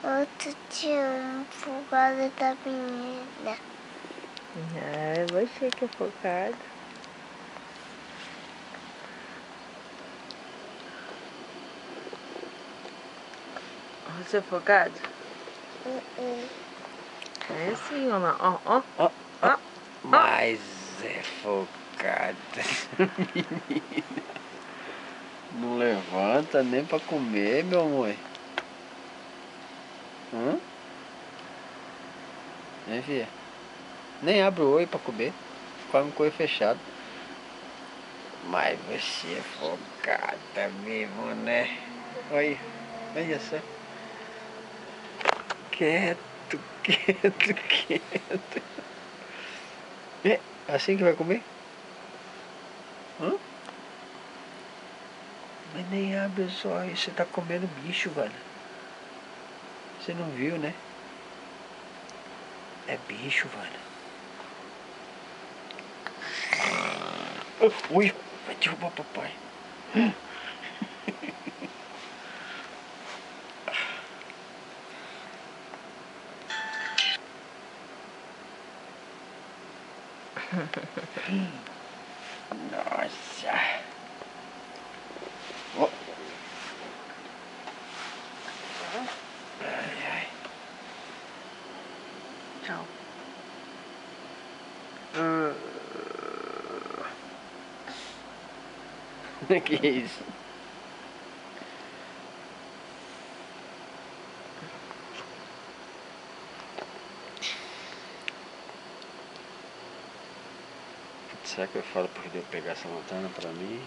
Outro dia, folgada da menina. É você que é focado. Você é focado? É sim, ó lá, ó. Mas é focada menina. Não levanta nem pra comer, meu amor. Né, filha? Nem abre o olho pra comer. Come com o olho fechado. Mas você é focada mesmo, né? Olha só. Quieto, quieto, quieto. É assim que vai comer? Mas nem abre os olhos, você tá comendo bicho, velho. Você não viu, né? É bicho, velho. Ui, vai derrubar papai. Nossa. Oh. Ai, ai. Tchau. Que isso? Será que eu falo porque eu pegar essa lanterna pra mim?